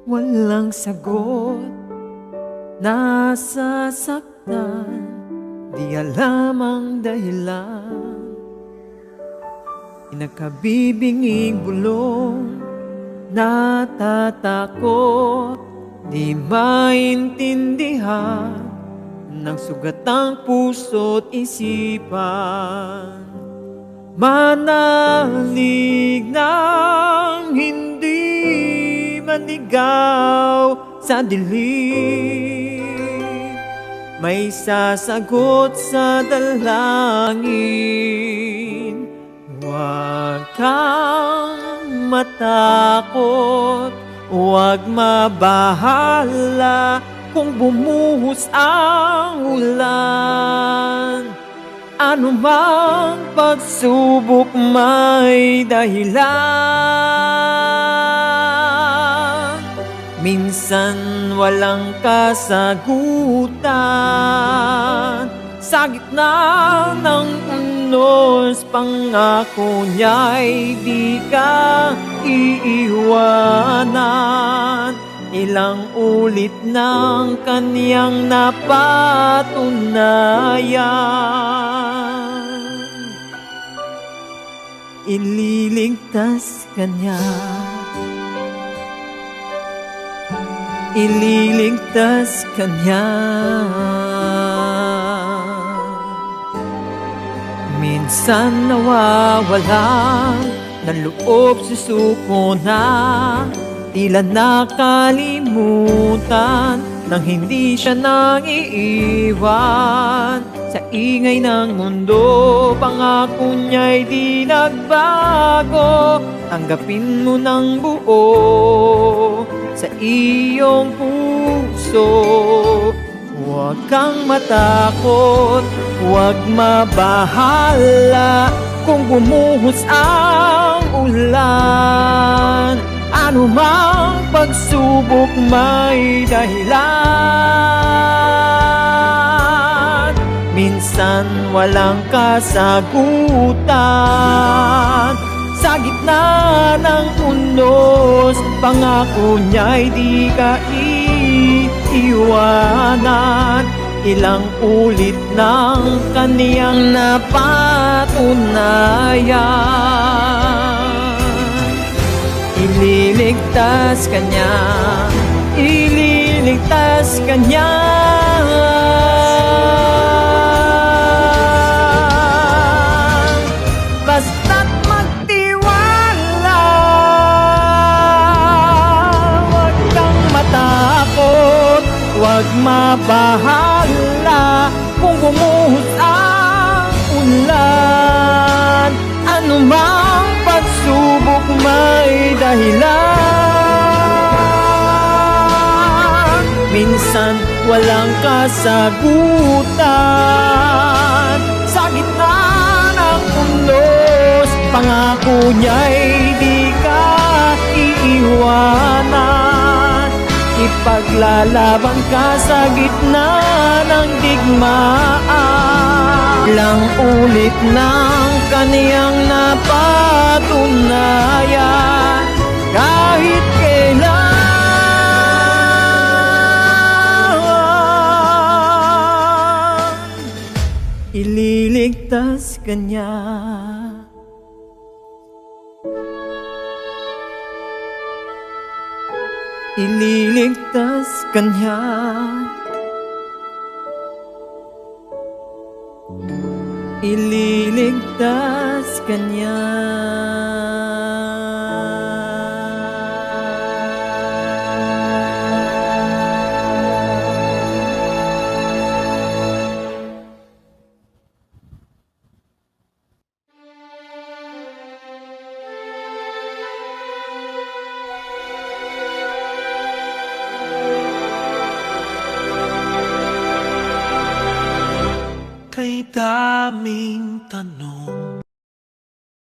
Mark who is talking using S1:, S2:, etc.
S1: walang sagot, nasasaktan, di alam ang dahilan. Pinagkabibinging bulong, natatakot, di maintindihan ng sugatang puso't isipan. Manalig ng hindi manigaw sa dilim, may sasagot sa dalangin. Huwag kang matakot, huwag mabahala kung bumuhos ang ulan. Anumang pagsubok may dahilan. Minsan walang kasagutan, sa gitna ng unos, pangako niya'y di ka iiwanan. Ilang ulit ng kaniyang napatunayan, ililigtas ka niya, ililigtas ka niya. Minsan nawawalan ng loob, susuko na, tila nakalimutan nang hindi siya nang iiwan. Sa ingay ng mundo, pangako niya'y di nagbago. Tanggapin mo ng buo sa iyong puso. Huwag kang matakot, huwag mabahala kung bumuhos ang ulan. Anumang pagsubok may dahilan. Minsan walang kasagutan, sa gitna ng unos, pangako niya'y di ka iiwanan. Ilang ulit ng kaniyang napatunayan, ililigtas ka niya, ililigtas ka niya. Basta't magtiwala, huwag kang matakot, huwag mabahala kung bumuhos ang ulan. Anumang pagsubok may dahilan. Minsan walang kasagutan, sa gitna ng unos, pangako niya'y di ka iiwanan. Ipaglalaban ka sa gitna ng digmaan. Ilang ulit ng kaniyang napatunayan, kahit kailan, ililigtas ka niya. Ililigtas ka niya, ililigtas ka niya.
S2: Kay daming tanong,